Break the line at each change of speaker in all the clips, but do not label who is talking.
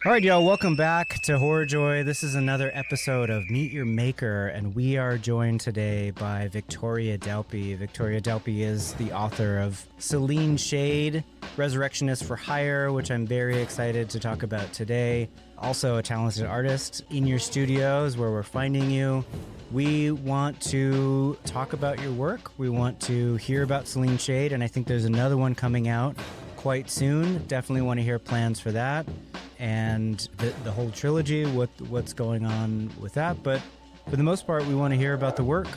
All right, y'all, welcome back to Horror Joy. This is another episode of Meet Your Maker, and we are joined today by Victoria Dalpe. Victoria Dalpe is the author of Seline Shade, Resurrectionist for Hire, which I'm very excited to talk about today. Also a talented artist in your studios where we're finding you. We want to talk about your work. We want to hear about Seline Shade, and I think there's another one coming out quite soon. Definitely want to hear plans for that and the whole trilogy, what's going on with that. But for the most part, we want to hear about the work,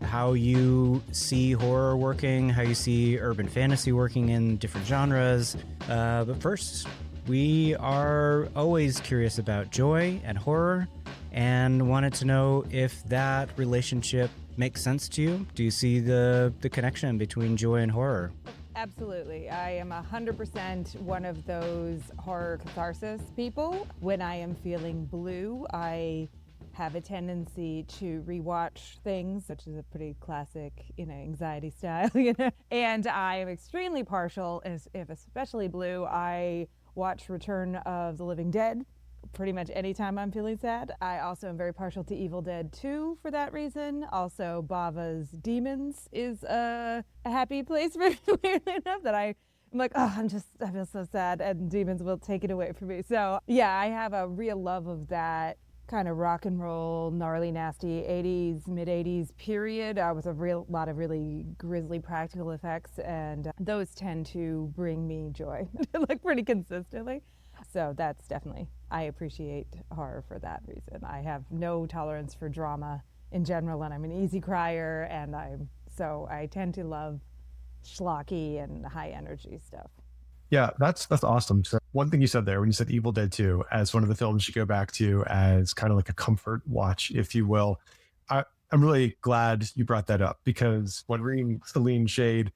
how you see horror working, how you see urban fantasy working in different genres. But first, we are always curious about joy and horror and wanted to know if that relationship makes sense to you. Do you see the connection between joy and horror?
Absolutely. I am 100% one of those horror catharsis people. When I am feeling blue, I have a tendency to rewatch things, which is a pretty classic, anxiety style, And I am extremely partial, if especially blue, I watch Return of the Living Dead pretty much anytime I'm feeling sad. I also am very partial to Evil Dead 2 for that reason. Also, Bava's Demons is a happy place for me, weirdly enough, that I'm like, oh, I feel so sad, and Demons will take it away from me. So yeah, I have a real love of that kind of rock and roll, gnarly, nasty 80s, mid-80s period with a lot of really grisly practical effects, and those tend to bring me joy, like pretty consistently. So that's definitely, I appreciate horror for that reason. I have no tolerance for drama in general, and I'm an easy crier, and so I tend to love schlocky and high energy stuff.
Yeah, that's awesome. So one thing you said there when you said Evil Dead 2 as one of the films you go back to as kind of like a comfort watch, if you will. I'm really glad you brought that up, because when reading Seline Shade,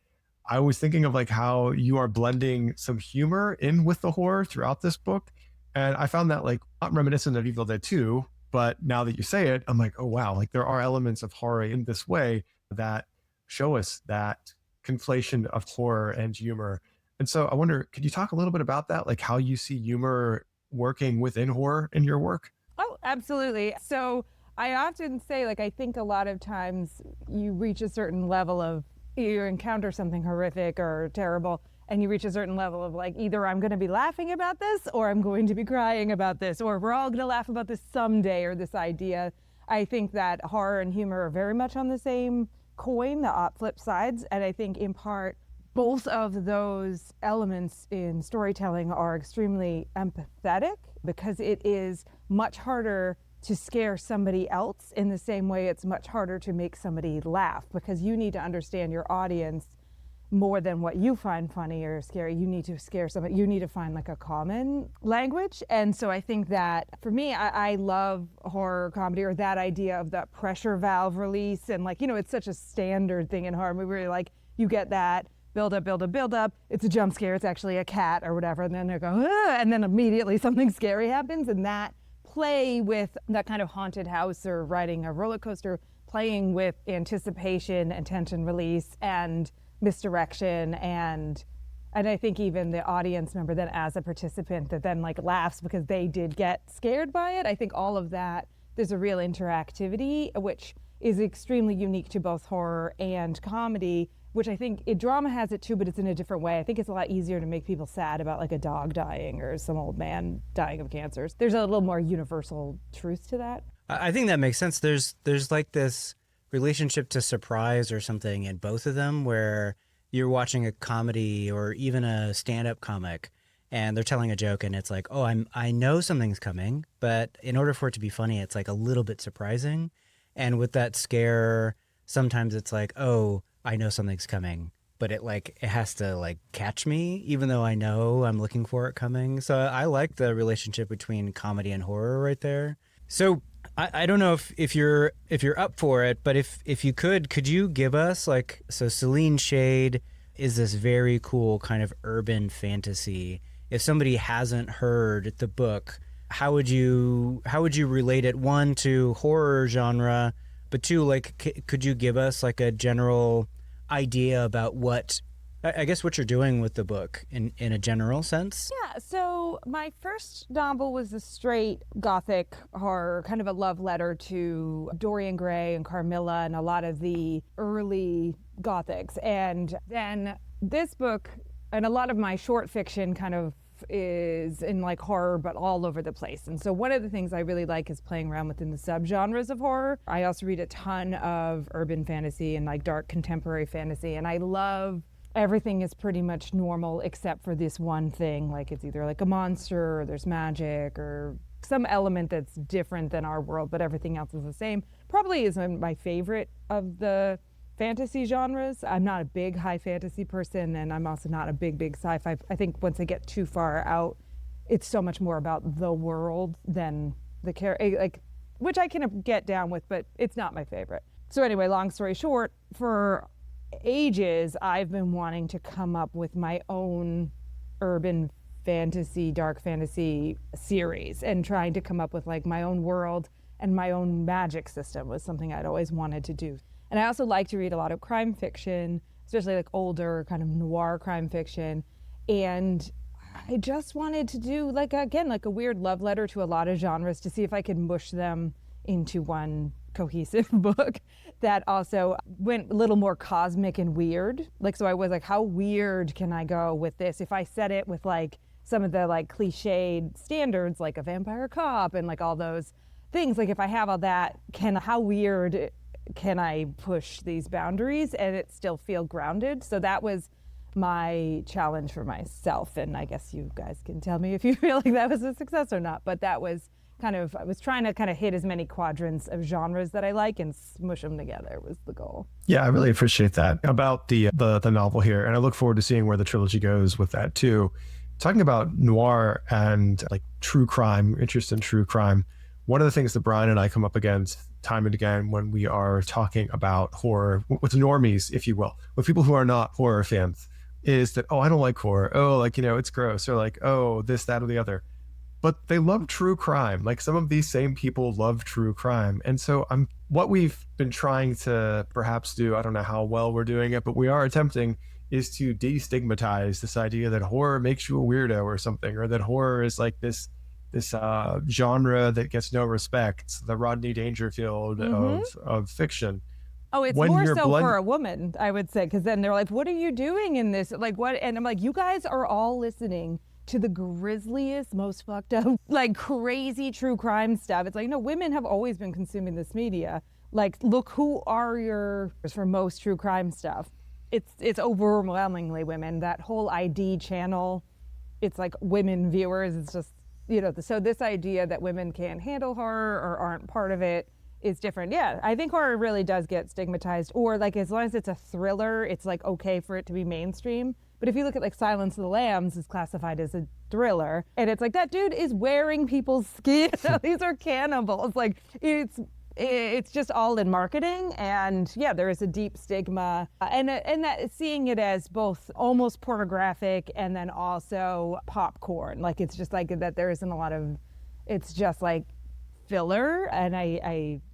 I was thinking of like how you are blending some humor in with the horror throughout this book. And I found that like not reminiscent of Evil Dead 2, but now that you say it, I'm like, oh wow, like there are elements of horror in this way that show us that conflation of horror and humor. And so I wonder, could you talk a little bit about that? Like how you see humor working within horror in your work?
Oh, absolutely. So I often say, like, I think a lot of times you reach a certain level of, you encounter something horrific or terrible, and you reach a certain level of like, either I'm going to be laughing about this or I'm going to be crying about this, or we're all going to laugh about this someday, or this idea. I think that horror and humor are very much on the same coin, the flip sides. And I think in part, both of those elements in storytelling are extremely empathetic, because it is much harder to scare somebody else in the same way it's much harder to make somebody laugh, because you need to understand your audience more than what you find funny or scary. You need to scare somebody. You need to find like a common language. And so I think that for me, I love horror comedy, or that idea of that pressure valve release. And like, it's such a standard thing in horror movie where like you get that build up, build up, build up. It's a jump scare. It's actually a cat or whatever. And then they go, ah, and then immediately something scary happens. And that play with that kind of haunted house or riding a roller coaster, playing with anticipation and tension release and misdirection, and I think even the audience member then as a participant that then like laughs because they did get scared by it. I think all of that, there's a real interactivity which is extremely unique to both horror and comedy, which I think drama has it too, but it's in a different way. I think it's a lot easier to make people sad about like a dog dying or some old man dying of cancer. There's a little more universal truth to that.
I think that makes sense. There's like this relationship to surprise or something in both of them, where you're watching a comedy or even a stand-up comic and they're telling a joke and it's like, oh, I know something's coming, but in order for it to be funny, it's like a little bit surprising. And with that scare, sometimes it's like, oh, I know something's coming, but it has to like catch me, even though I know I'm looking for it coming. So I like the relationship between comedy and horror right there. So I don't know if you're up for it, but if you could you give us so Seline Shade is this very cool kind of urban fantasy. If somebody hasn't heard the book, how would you relate it, one, to horror genre, but two, like could you give us like a general idea about what I guess what you're doing with the book in a general sense.
Yeah, so my first novel was a straight Gothic horror, kind of a love letter to Dorian Gray and Carmilla and a lot of the early Gothics. And then this book and a lot of my short fiction kind of is in like horror, but all over the place. And so one of the things I really like is playing around within the subgenres of horror. I also read a ton of urban fantasy and like dark contemporary fantasy. And I love everything is pretty much normal except for this one thing. Like it's either like a monster or there's magic or some element that's different than our world, but everything else is the same. Probably is my favorite of the fantasy genres. I'm not a big high fantasy person, and I'm also not a big sci-fi. I think once I get too far out, it's so much more about the world than the character, like, which I can get down with, but it's not my favorite. So anyway, long story short, for ages, I've been wanting to come up with my own urban fantasy, dark fantasy series, and trying to come up with like my own world and my own magic system was something I'd always wanted to do. And I also like to read a lot of crime fiction, especially like older kind of noir crime fiction. And I just wanted to do like, again, like a weird love letter to a lot of genres to see if I could mush them into one cohesive book that also went a little more cosmic and weird. Like, so I was like, how weird can I go with this? If I set it with like some of the like cliched standards, like a vampire cop and like all those things, like if I have all that, how weird can I push these boundaries and it still feel grounded? So that was my challenge for myself. And I guess you guys can tell me if you feel like that was a success or not. But that was kind of, I was trying to kind of hit as many quadrants of genres that I like and smush them together was the goal.
Yeah, I really appreciate that about the novel here. And I look forward to seeing where the trilogy goes with that too. Talking about noir and like true crime, interest in true crime. One of the things that Brian and I come up against time and again when we are talking about horror with normies, if you will, with people who are not horror fans, is that, oh, I don't like horror. Oh, like, it's gross. Or like, oh, this, that, or the other. But they love true crime. Like some of these same people love true crime. And so what we've been trying to perhaps do, I don't know how well we're doing it, but we are attempting, is to destigmatize this idea that horror makes you a weirdo or something, or that horror is like this genre that gets no respect, the Rodney Dangerfield of fiction.
Oh, it's more so for a woman, I would say, because then they're like, what are you doing in this? Like, what? And I'm like, you guys are all listening to the grisliest, most fucked up, like crazy true crime stuff. It's like, no, women have always been consuming this media. Like, look, who are your, for most true crime stuff? It's overwhelmingly women. That whole ID channel, it's like women viewers. It's just, so this idea that women can't handle horror or aren't part of it is different. Yeah, I think horror really does get stigmatized, or like as long as it's a thriller, it's like okay for it to be mainstream. But if you look at like Silence of the Lambs is classified as a thriller, and it's like that dude is wearing people's skin. These are cannibals. Like it's just all in marketing, and yeah, there is a deep stigma, and that seeing it as both almost pornographic and then also popcorn. Like it's just like that. There isn't a lot of. It's just like filler, and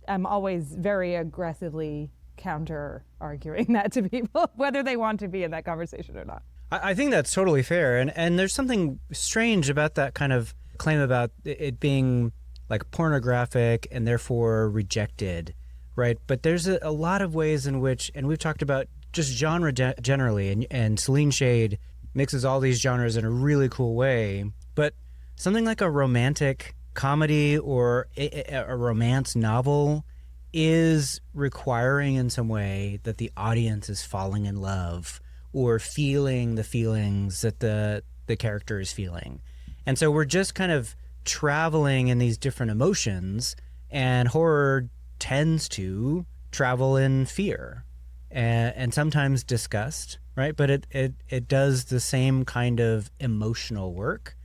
I'm always very aggressively counter arguing that to people, whether they want to be in that conversation or not.
I think that's totally fair. And there's something strange about that kind of claim about it being like pornographic and therefore rejected, right? But there's a lot of ways in which, and we've talked about just genre generally, and Seline Shade mixes all these genres in a really cool way. But something like a romantic comedy or a romance novel is requiring in some way that the audience is falling in love or feeling the feelings that the character is feeling. And so we're just kind of traveling in these different emotions, and horror tends to travel in fear and sometimes disgust, right? But it does the same kind of emotional work.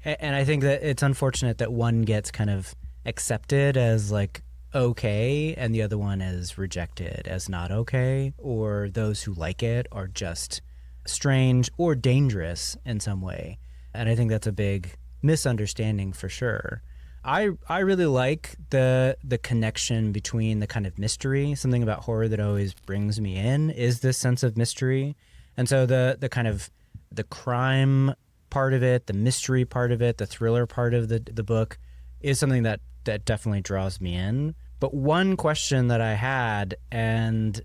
And I think that it's unfortunate that one gets kind of accepted as like okay and the other one is rejected as not okay, or those who like it are just strange or dangerous in some way. And I think that's a big misunderstanding for sure. I really like the connection between the kind of mystery. Something about horror that always brings me in is this sense of mystery. And so the kind of the crime part of it, the mystery part of it, the thriller part of the book is something that definitely draws me in. But one question that I had, and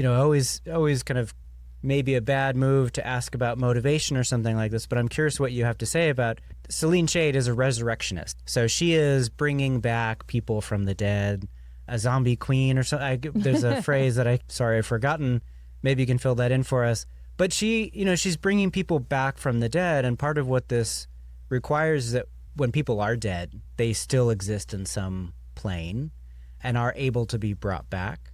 always kind of maybe a bad move to ask about motivation or something like this, but I'm curious what you have to say about Seline Shade is a resurrectionist. So she is bringing back people from the dead, a zombie queen or something. There's a phrase that I've forgotten. Maybe you can fill that in for us. But she's bringing people back from the dead. And part of what this requires is that when people are dead, they still exist in some plane and are able to be brought back.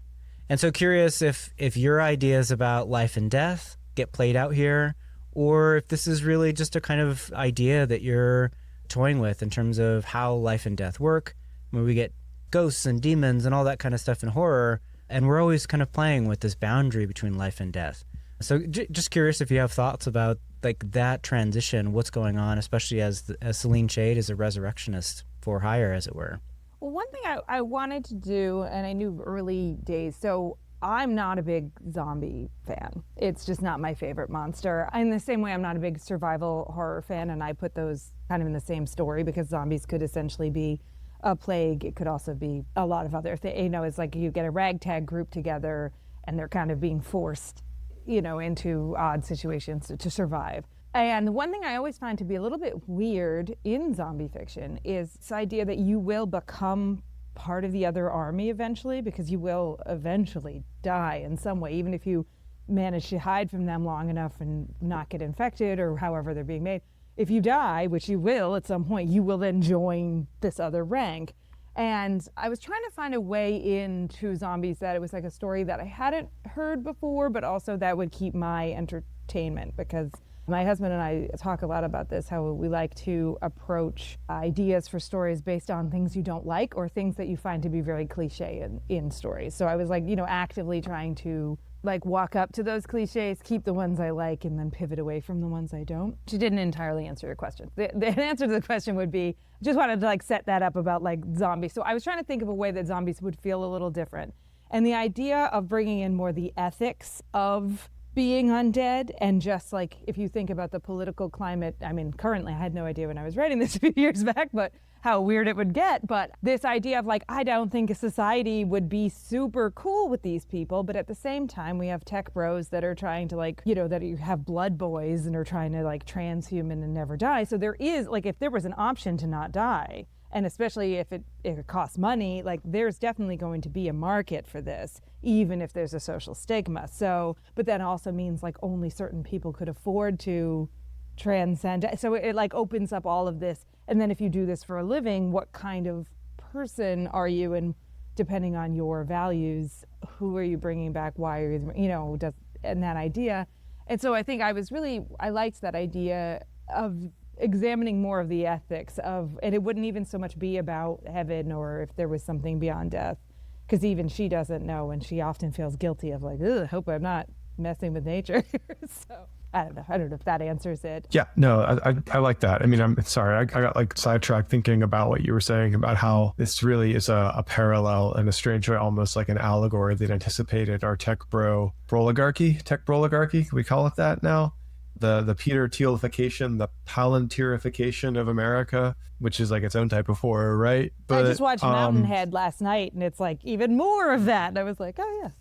And so curious if your ideas about life and death get played out here, or if this is really just a kind of idea that you're toying with in terms of how life and death work. When we get ghosts and demons and all that kind of stuff in horror, and we're always kind of playing with this boundary between life and death. So just curious if you have thoughts about like that transition, what's going on, especially as Seline Shade is a resurrectionist for hire, as it were.
Well, one thing I wanted to do, and I knew early days, so I'm not a big zombie fan. It's just not my favorite monster. In the same way, I'm not a big survival horror fan, and I put those kind of in the same story because zombies could essentially be a plague. It could also be a lot of other things. It's like you get a ragtag group together, and they're kind of being forced, into odd situations to survive. And the one thing I always find to be a little bit weird in zombie fiction is this idea that you will become part of the other army eventually, because you will eventually die in some way, even if you manage to hide from them long enough and not get infected or however they're being made. If you die, which you will at some point, you will then join this other rank. And I was trying to find a way into zombies that it was like a story that I hadn't heard before, but also that would keep my entertainment, because my husband and I talk a lot about this, how we like to approach ideas for stories based on things you don't like or things that you find to be very cliche in stories. So I was like, actively trying to like walk up to those cliches, keep the ones I like, and then pivot away from the ones I don't. She didn't entirely answer your question. The answer to the question would be, just wanted to like set that up about like zombies. So I was trying to think of a way that zombies would feel a little different. And the idea of bringing in more the ethics of being undead, and just like if you think about the political climate, I mean, currently I had no idea when I was writing this a few years back, but how weird it would get. But this idea of like, I don't think a society would be super cool with these people, but at the same time we have tech bros that are trying to like, that you have blood boys and are trying to like transhuman and never die. So there is like, if there was an option to not die, and especially if it costs money, like there's definitely going to be a market for this, even if there's a social stigma. So, but that also means like only certain people could afford to transcend. So it like opens up all of this. And then if you do this for a living, what kind of person are you? And depending on your values, who are you bringing back? Why are you, and that idea. And so I think I liked that idea of examining more of the ethics of, and it wouldn't even so much be about heaven or if there was something beyond death, because even she doesn't know, and she often feels guilty of like, ugh, hope I'm not messing with nature. So I don't know if that answers it.
Yeah, no, I like that. I mean, I'm sorry, I got like sidetracked thinking about what you were saying about how this really is a parallel in a strange way, almost like an allegory that anticipated our tech broligarchy, can we call it that now? The Peter Thielification, the Palantirfication of America, which is like its own type of horror, right?
But I just watched Mountainhead last night, and it's like even more of that. And I was like, oh yes.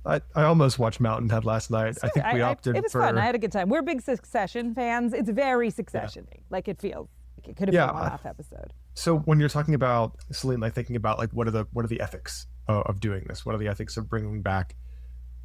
I almost watched Mountainhead last night. I think we opted for...
It was fun. I had a good time. We're big Succession fans. It's very Succession-y. Like it feels. It could have been a one-off episode.
So when you're talking about Seline, like thinking about like what are the ethics of doing this? What are the ethics of bringing back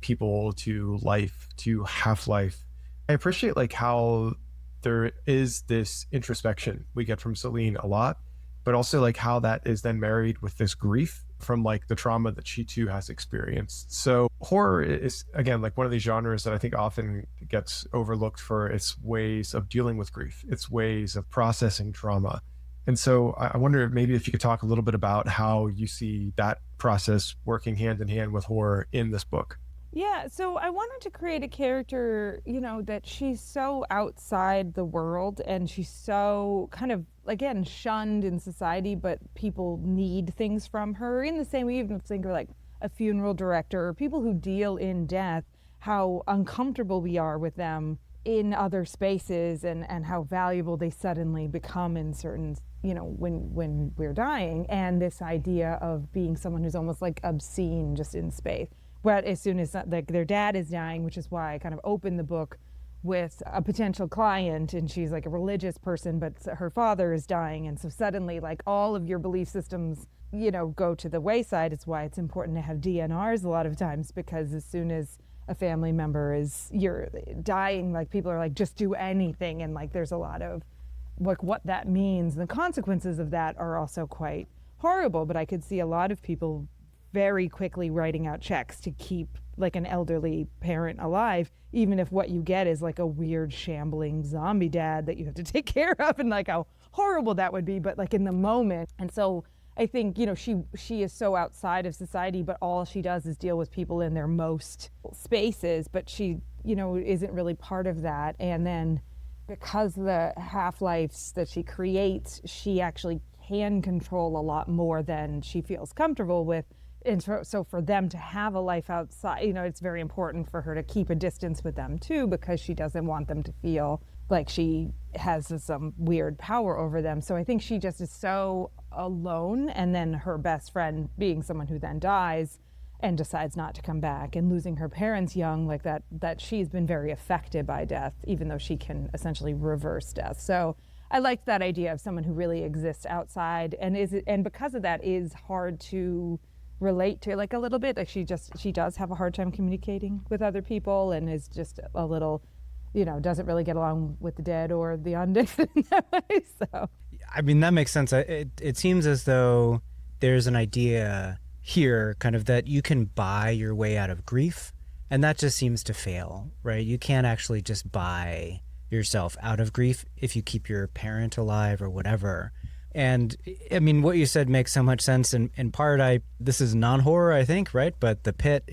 people to life, to half-life? I appreciate like how there is this introspection we get from Seline a lot, but also like how that is then married with this grief from like the trauma that she too has experienced. So horror is, again, like one of these genres that I think often gets overlooked for its ways of dealing with grief, its ways of processing trauma. And so I wonder maybe if you could talk a little bit about how you see that process working hand in hand with horror in this book.
Yeah, so I wanted to create a character, that she's so outside the world and she's so kind of, again, shunned in society, but people need things from her in the same way, even think of like a funeral director or people who deal in death how uncomfortable we are with them in other spaces, and how valuable they suddenly become in certain, when we're dying. And this idea of being someone who's almost like obscene just in space. But as soon as like their dad is dying, which is why I kind of opened the book with a potential client, and she's like a religious person, but her father is dying. And so suddenly like all of your belief systems, go to the wayside. It's why it's important to have DNRs a lot of times, because as soon as a family member you're dying, like people are like, just do anything. And like, there's a lot of like what that means. The consequences of that are also quite horrible, but I could see a lot of people very quickly writing out checks to keep like an elderly parent alive, even if what you get is like a weird shambling zombie dad that you have to take care of, and like how horrible that would be, but like in the moment. And so I think, she is so outside of society, but all she does is deal with people in their most spaces, but she, isn't really part of that. And then because the half-lives that she creates, she actually can control a lot more than she feels comfortable with. And so for them to have a life outside, it's very important for her to keep a distance with them too, because she doesn't want them to feel like she has some weird power over them. So I think she just is so alone. And then her best friend being someone who then dies and decides not to come back, and losing her parents young, like that she's been very affected by death, even though she can essentially reverse death. So I liked that idea of someone who really exists outside, and because of that is hard to relate to, like a little bit. Like she does have a hard time communicating with other people, and is just a little, doesn't really get along with the dead or the undead in that way. So
I mean, that makes sense. It seems as though there's an idea here kind of that you can buy your way out of grief, and that just seems to fail, right? You can't actually just buy yourself out of grief if you keep your parent alive or whatever. And I mean, what you said makes so much sense. And in part, this is non-horror, I think, right? But The Pit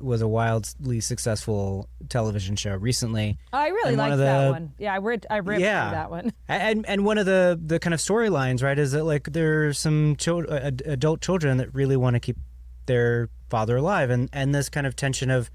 was a wildly successful television show recently.
I really liked that one. Yeah, I ripped through that one.
And one of the kind of storylines, right, is that like there's some adult children that really want to keep their father alive, and this kind of tension of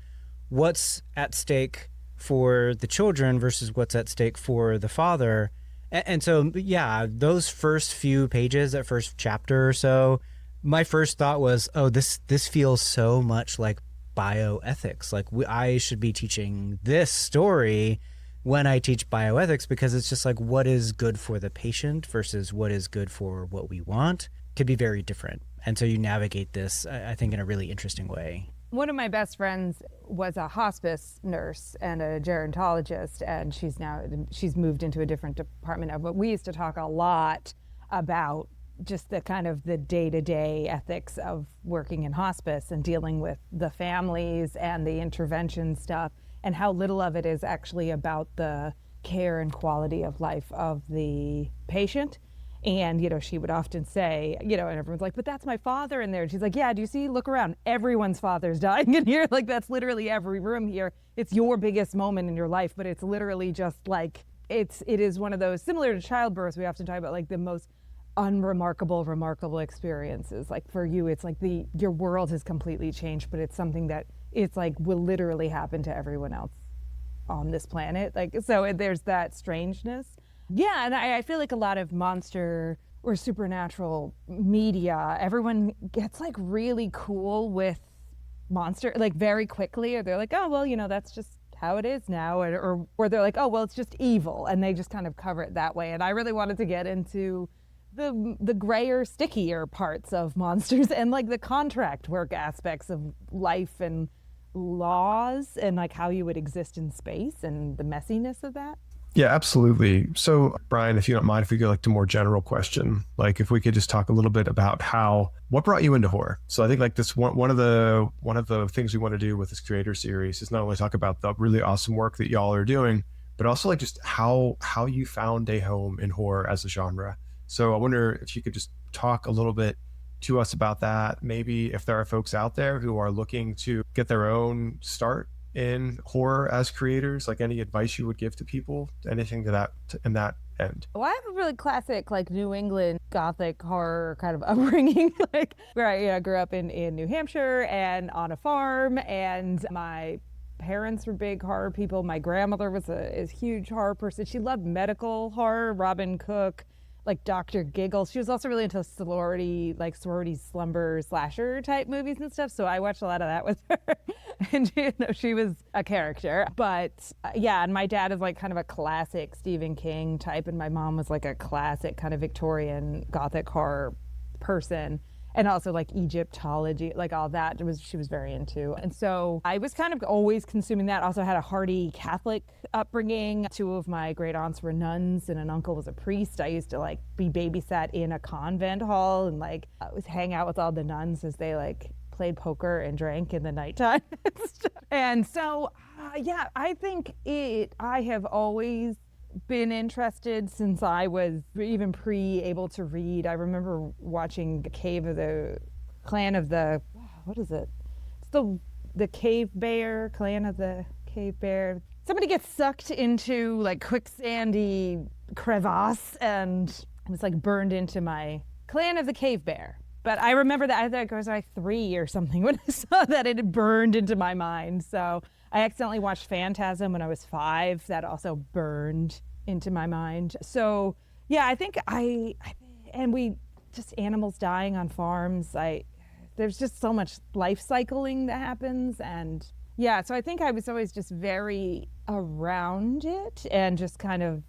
what's at stake for the children versus what's at stake for the father. And so, yeah, those first few pages, that first chapter or so, my first thought was, oh, this feels so much like bioethics. Like I should be teaching this story when I teach bioethics, because it's just like what is good for the patient versus what is good for what we want could be very different. And so you navigate this, I think, in a really interesting way.
One of my best friends was a hospice nurse and a gerontologist, and she's moved into a different department. But we used to talk a lot about just the kind of the day-to-day ethics of working in hospice and dealing with the families and the intervention stuff, and how little of it is actually about the care and quality of life of the patient. And, she would often say, and everyone's like, but that's my father in there. And she's like, yeah, do you see? Look around. Everyone's father's dying in here. Like, that's literally every room here. It's your biggest moment in your life, but it's literally just like, it is one of those, similar to childbirth, we often talk about like the most remarkable experiences. Like for you, it's like your world has completely changed, but it's something that it's like will literally happen to everyone else on this planet. Like, so there's that strangeness. Yeah, and I feel like a lot of monster or supernatural media, everyone gets like really cool with monster, like very quickly, or they're like, oh, well, that's just how it is now, or they're like, oh, well, it's just evil, and they just kind of cover it that way. And I really wanted to get into the grayer, stickier parts of monsters and like the contract work aspects of life and laws and like how you would exist in space and the messiness of that.
Yeah, absolutely. So, Brian, if you don't mind, if we go like to more general question, like if we could just talk a little bit about what brought you into horror. So I think like this one of the things we want to do with this creator series is not only talk about the really awesome work that y'all are doing, but also like just how you found a home in horror as a genre. So I wonder if you could just talk a little bit to us about that. Maybe if there are folks out there who are looking to get their own start in horror as creators, like any advice you would give to people, anything to that in that end.
Well, I have a really classic like New England Gothic horror kind of upbringing, like where I grew up in New Hampshire and on a farm, and my parents were big horror people. My grandmother was a huge horror person. She loved medical horror, Robin Cook, like Dr. Giggles. She was also really into sorority slumber slasher type movies and stuff. So I watched a lot of that with her. And she was a character. But yeah, and my dad is like kind of a classic Stephen King type, and my mom was like a classic kind of Victorian Gothic horror person. And also like Egyptology, like all that she was very into. And so I was kind of always consuming that. Also had a hearty Catholic upbringing. 2 of my great aunts were nuns and an uncle was a priest. I used to like be babysat in a convent hall and like I was hang out with all the nuns as they like played poker and drank in the nighttime. And so, yeah, I think I have always been interested since I was even able to read. I remember watching Clan of the, what is it? It's the Cave Bear, Clan of the Cave Bear. Somebody gets sucked into like quicksandy crevasse and it was like burned into my Clan of the Cave Bear. But I remember that I think I was like 3 or something when I saw that it had burned into my mind. So I accidentally watched Phantasm when I was 5. That also burned into my mind. So yeah, I think just animals dying on farms. There's just so much life cycling that happens. And yeah, so I think I was always just very around it and just kind of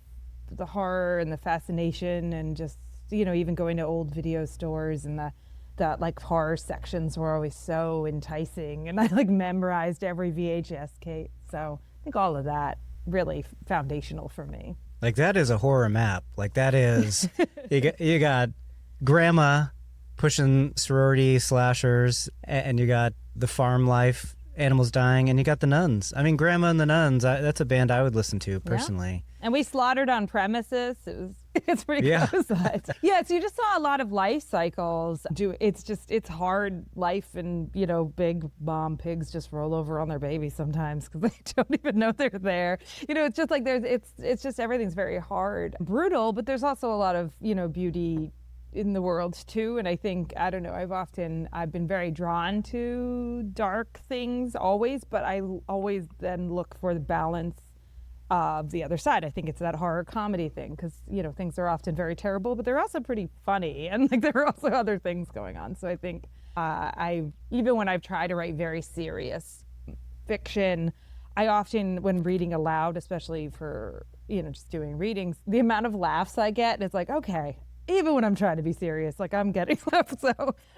the horror and the fascination and just, even going to old video stores and the like horror sections were always so enticing, and I like memorized every VHS tape. So I think all of that really foundational for me.
Like that is a horror map. Like that is you got grandma pushing sorority slashers, and you got the farm life, animals dying, and you got the nuns. I mean, Grandma and the Nuns. That's a band I would listen to personally.
Yeah. And we slaughtered on premises. It's pretty close. But yeah, so you just saw a lot of life cycles. It's hard life, and big mom pigs just roll over on their babies sometimes because they don't even know they're there. It's just like it's just everything's very hard, brutal, but there's also a lot of beauty in the world too. And I think, I don't know, I've been very drawn to dark things always, but I always then look for the balance of the other side. I think it's that horror comedy thing because, things are often very terrible, but they're also pretty funny, and like there are also other things going on. So I think even when I've tried to write very serious fiction, I often, when reading aloud, especially for, just doing readings, the amount of laughs I get, and it's like, okay, even when I'm trying to be serious, like I'm getting laughs. So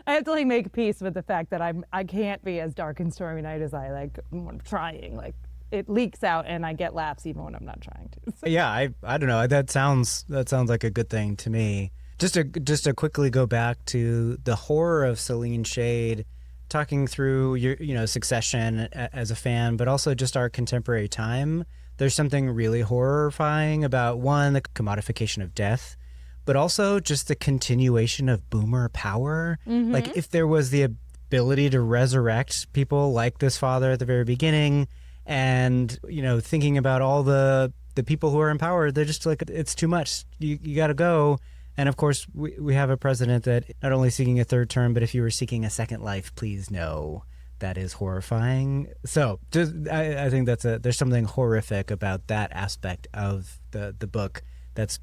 I have to like make peace with the fact that I can't be as dark and stormy night as I when I'm trying. Like it leaks out and I get laughs even when I'm not trying to. So.
Yeah, I don't know. That sounds like a good thing to me. Just to quickly go back to the horror of Seline Shade, talking through your Succession as a fan, but also just our contemporary time. There's something really horrifying about, one, the commodification of death, but also just the continuation of boomer power. Mm-hmm. Like if there was the ability to resurrect people like this father at the very beginning, and thinking about all the people who are in power, they're just like, it's too much. You got to go. And of course, we have a president that not only seeking a third term, but if you were seeking a second life, please know that is horrifying. So I think there's something horrific about that aspect of the book that's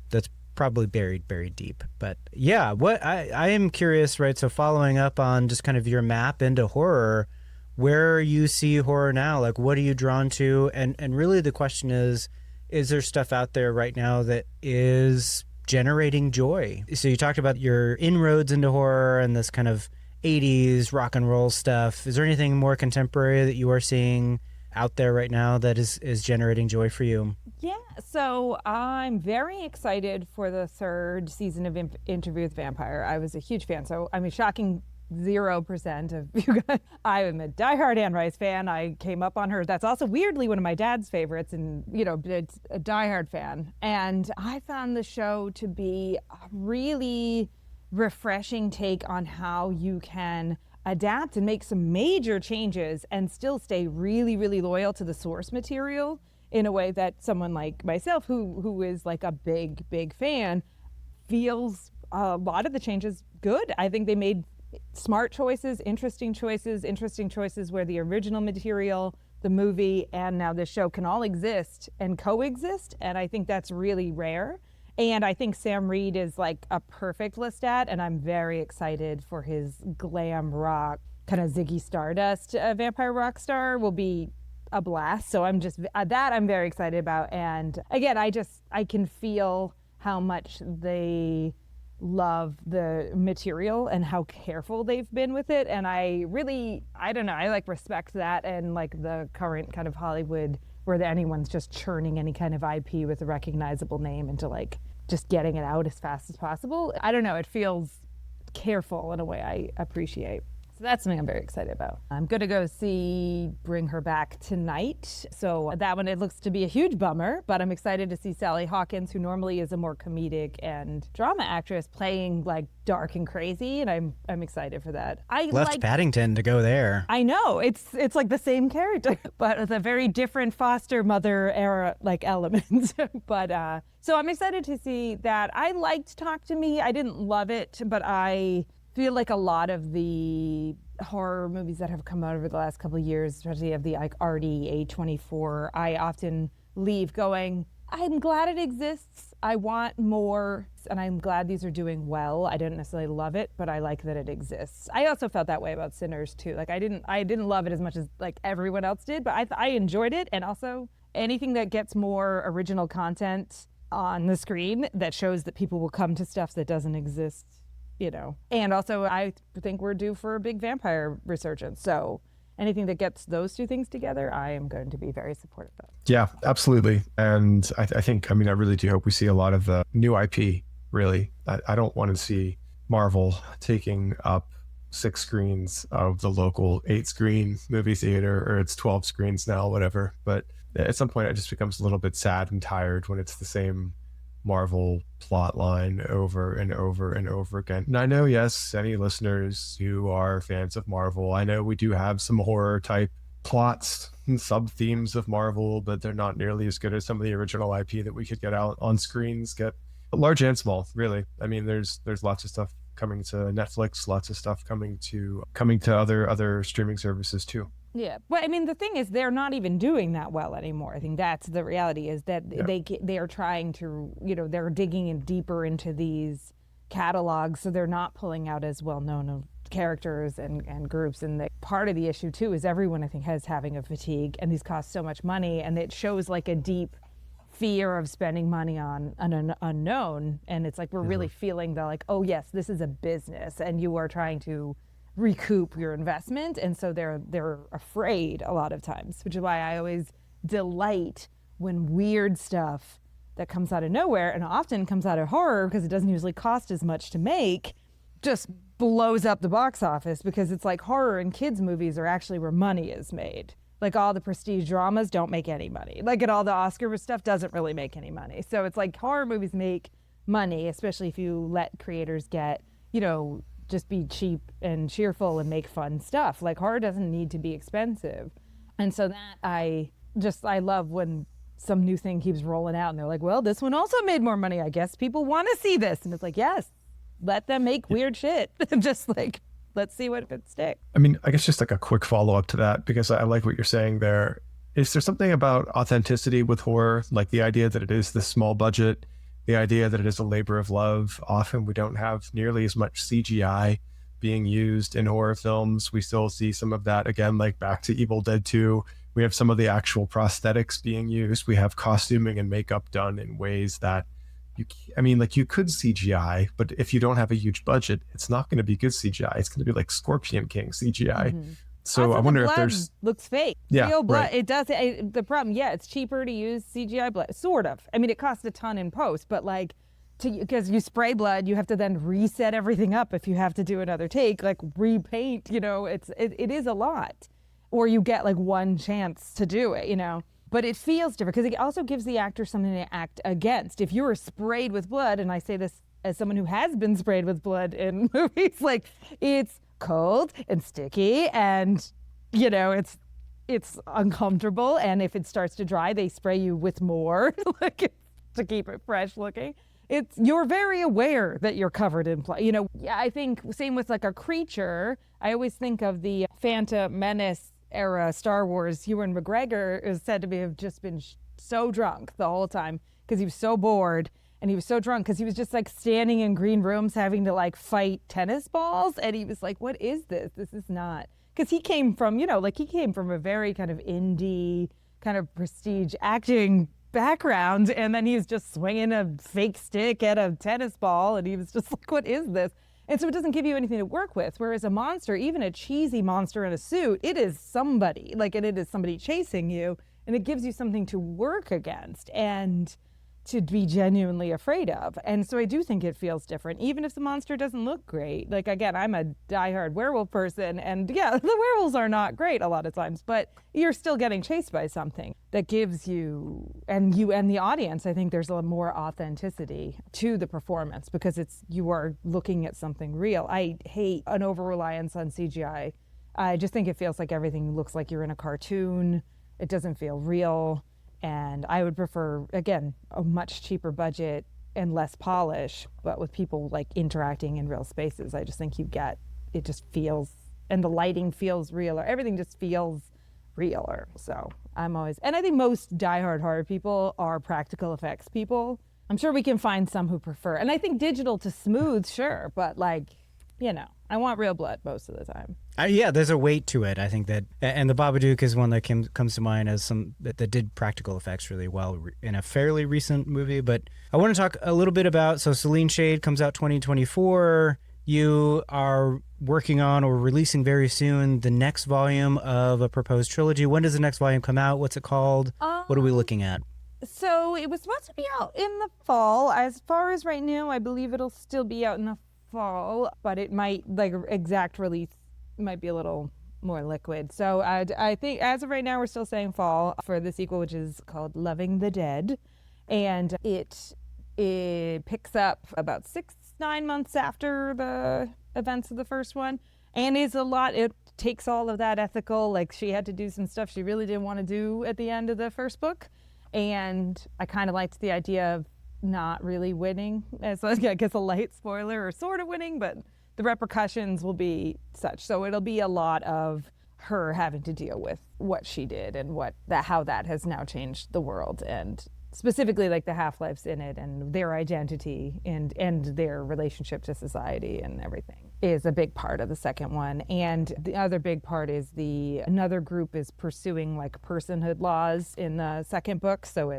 probably buried deep. But yeah, what I am curious, right? So following up on just kind of your map into horror, where you see horror now, like what are you drawn to? And really the question is there stuff out there right now that is generating joy? So you talked about your inroads into horror and this kind of 80s rock and roll stuff. Is there anything more contemporary that you are seeing out there right now that is generating joy for you?
Yeah, so I'm very excited for the 3rd season of Interview with Vampire. I was a huge fan. So, I mean, shocking 0% of you guys. I am a diehard Anne Rice fan. I came up on her. That's also weirdly one of my dad's favorites, and it's a diehard fan. And I found the show to be a really refreshing take on how you can adapt and make some major changes and still stay really, really loyal to the source material in a way that someone like myself, who is like a big fan, feels a lot of the changes good. I think they made smart choices, interesting choices where the original material the movie and now this show can all exist and coexist. And I think that's really rare. And I think Sam Reed is like a perfect Lestat, and I'm very excited for his glam rock, kind of Ziggy Stardust vampire rock star will be a blast. So I'm just, that I'm very excited about. And again, I can feel how much they love the material and how careful they've been with it. And I don't know, I like respect that and like the current kind of Hollywood where anyone's just churning any kind of IP with a recognizable name into like just getting it out as fast as possible. I don't know, it feels careful in a way I appreciate. So that's something I'm very excited about. I'm going to go see Bring Her Back tonight. So that one, it looks to be a huge bummer, but I'm excited to see Sally Hawkins, who normally is a more comedic and drama actress, playing like dark and crazy, and I'm excited for that. I
left Paddington to go there.
I know, it's like the same character, but with a very different foster mother era like elements. But so I'm excited to see that. I liked Talk to Me. I didn't love it, but I feel like a lot of the horror movies that have come out over the last couple of years, especially of the like Arty, A24, I often leave going, I'm glad it exists. I want more, and I'm glad these are doing well. I didn't necessarily love it, but I like that it exists. I also felt that way about Sinners too. Like I didn't love it as much as like everyone else did, but I enjoyed it. And also anything that gets more original content on the screen that shows that people will come to stuff that doesn't exist, you know. And also I think we're due for a big vampire resurgence. So anything that gets those two things together, I am going to be very supportive of.
Yeah, absolutely. And I think, I really do hope we see a lot of the new IP, really. I don't want to see Marvel taking up 6 screens of the local 8-screen movie theater, or it's 12 screens now, whatever. But at some point, it just becomes a little bit sad and tired when it's the same Marvel plot line over and over and over again. And I know, yes, any listeners who are fans of Marvel, I know we do have some horror type plots and sub themes of Marvel, but they're not nearly as good as some of the original IP that we could get out on screens, get large and small, really. There's lots of stuff coming to Netflix, lots of stuff coming to other streaming services too.
Yeah, but the thing is, they're not even doing that well anymore. I think that's the reality, is that they are trying to, they're digging in deeper into these catalogs, so they're not pulling out as well known of characters and groups. And part of the issue too is everyone, I think, has having a fatigue, and these cost so much money, and it shows like a deep fear of spending money on an unknown. And it's like we're really feeling the like, oh yes, this is a business, and you are trying to recoup your investment, and so they're afraid a lot of times, which is why I always delight when weird stuff that comes out of nowhere, and often comes out of horror because it doesn't usually cost as much to make, just blows up the box office, because it's like horror and kids movies are actually where money is made. Like all the prestige dramas don't make any money. Like all the Oscar stuff doesn't really make any money. So it's like horror movies make money, especially if you let creators get, just be cheap and cheerful and make fun stuff. Like horror doesn't need to be expensive. And so that I love when some new thing keeps rolling out and they're like, well, this one also made more money. I guess people want to see this. And it's like, yes, let them make weird shit. Just like, let's see what it sticks.
I guess just like a quick follow-up to that, because I like what you're saying there. Is there something about authenticity with horror? Like the idea that it is this small budget, the idea that it is a labor of love. Often we don't have nearly as much CGI being used in horror films. We still see some of that, again, like back to Evil Dead 2. We have some of the actual prosthetics being used. We have costuming and makeup done in ways that you could CGI, but if you don't have a huge budget, it's not going to be good CGI. It's going to be like Scorpion King CGI. Mm-hmm. So
also,
I wonder
the
if there's
looks fake.
Yeah,
real blood.
Right.
It does. The problem, it's cheaper to use CGI blood, sort of. It costs a ton in post, but like, because you spray blood, you have to then reset everything up if you have to do another take, like repaint. It is a lot, or you get like one chance to do it. But it feels different because it also gives the actor something to act against. If you were sprayed with blood, and I say this as someone who has been sprayed with blood in movies, like it's cold and sticky, and it's uncomfortable, and if it starts to dry, they spray you with more like to keep it fresh looking. You're very aware that you're covered in blood. I think same with like a creature. I always think of the Phantom Menace era Star Wars, Ewan McGregor is said to have just been so drunk the whole time because he was so bored. And he was so drunk because he was just like standing in green rooms having to like fight tennis balls. And he was like, what is this? This is not. Because he came from, he came from a very kind of indie, kind of prestige acting background. And then he was just swinging a fake stick at a tennis ball. And he was just like, what is this? And so it doesn't give you anything to work with. Whereas a monster, even a cheesy monster in a suit, it is somebody. And it is somebody chasing you. And it gives you something to work against. And to be genuinely afraid of. And so I do think it feels different, even if the monster doesn't look great. Like, again, I'm a diehard werewolf person, and yeah, the werewolves are not great a lot of times, but you're still getting chased by something that gives you and the audience, I think there's a more authenticity to the performance because you are looking at something real. I hate an over-reliance on CGI. I just think it feels like everything looks like you're in a cartoon. It doesn't feel real. And I would prefer, again, a much cheaper budget and less polish, but with people like interacting in real spaces. I just think it just feels, and the lighting feels realer. Everything just feels realer. So and I think most diehard horror people are practical effects people. I'm sure we can find some who prefer. And I think digital to smooth, sure, but I want real blood most of the time.
Yeah, there's a weight to it. I think that, and the Babadook is one that comes to mind as some that did practical effects really well in a fairly recent movie. But I want to talk a little bit about, so Seline Shade comes out 2024. You are working on or releasing very soon the next volume of a proposed trilogy. When does the next volume come out? What's it called? What are we looking at?
So it was supposed to be out in the fall. As far as right now, I believe it'll still be out in the fall, but it might, exact release might be a little more liquid. So I think as of right now, we're still saying fall for the sequel, which is called Loving the Dead. And it picks up about 6-9 months after the events of the first one. And it takes all of that ethical, she had to do some stuff she really didn't want to do at the end of the first book. And I kind of liked the idea of not really winning, as I guess a light spoiler, or sort of winning, but the repercussions will be such. So it'll be a lot of her having to deal with what she did and how that has now changed the world, and specifically the half-lives in it and their identity and their relationship to society and everything is a big part of the second one. And the other big part is another group is pursuing personhood laws in the second book. So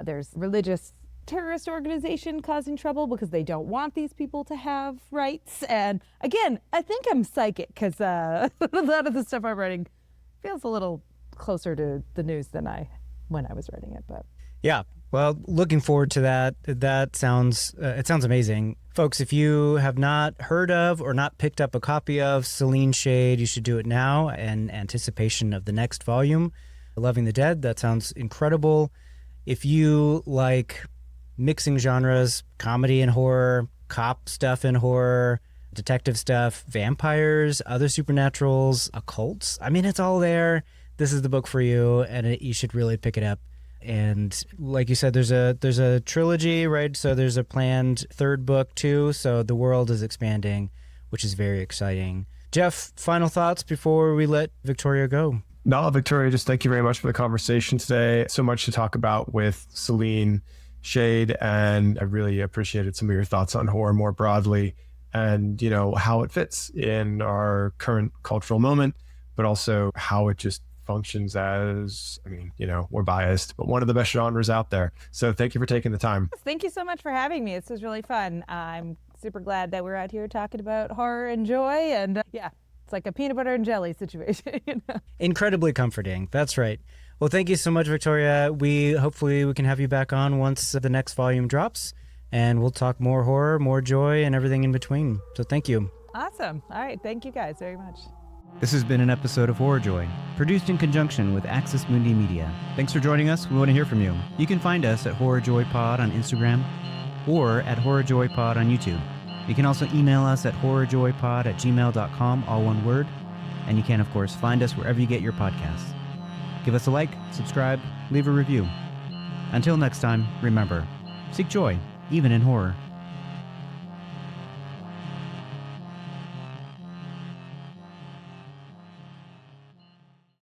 there's religious terrorist organization causing trouble because they don't want these people to have rights. And again, I think I'm psychic because a lot of the stuff I'm writing feels a little closer to the news than when I was writing it. But
yeah, well, looking forward to that. That sounds amazing. Folks, if you have not heard of or not picked up a copy of Seline Shade, you should do it now in anticipation of the next volume, Loving the Dead. That sounds incredible. If you like mixing genres, comedy and horror, cop stuff and horror, detective stuff, vampires, other supernaturals, occults. I mean, it's all there. This is the book for you, and you should really pick it up. And like you said, there's a trilogy, right? So there's a planned third book too. So the world is expanding, which is very exciting. Jeff, final thoughts before we let Victoria go?
No, Victoria, just thank you very much for the conversation today. So much to talk about with Seline Shade, and I really appreciated some of your thoughts on horror more broadly and, how it fits in our current cultural moment, but also how it just functions as, we're biased, but one of the best genres out there. So thank you for taking the time.
Thank you so much for having me. This was really fun. I'm super glad that we're out here talking about horror and joy, and it's like a peanut butter and jelly situation.
Incredibly comforting. That's right. Well, thank you so much, Victoria. Hopefully we can have you back on once the next volume drops, and we'll talk more horror, more joy, and everything in between. So thank you.
Awesome. All right. Thank you guys very much.
This has been an episode of Horror Joy, produced in conjunction with Axis Mundi Media. Thanks for joining us. We want to hear from you. You can find us at Horror Joy Pod on Instagram or at Horror Joy Pod on YouTube. You can also email us at horrorjoypod@gmail.com, all one word. And you can, of course, find us wherever you get your podcasts. Give us a like, subscribe, leave a review. Until next time, remember, seek joy, even in horror.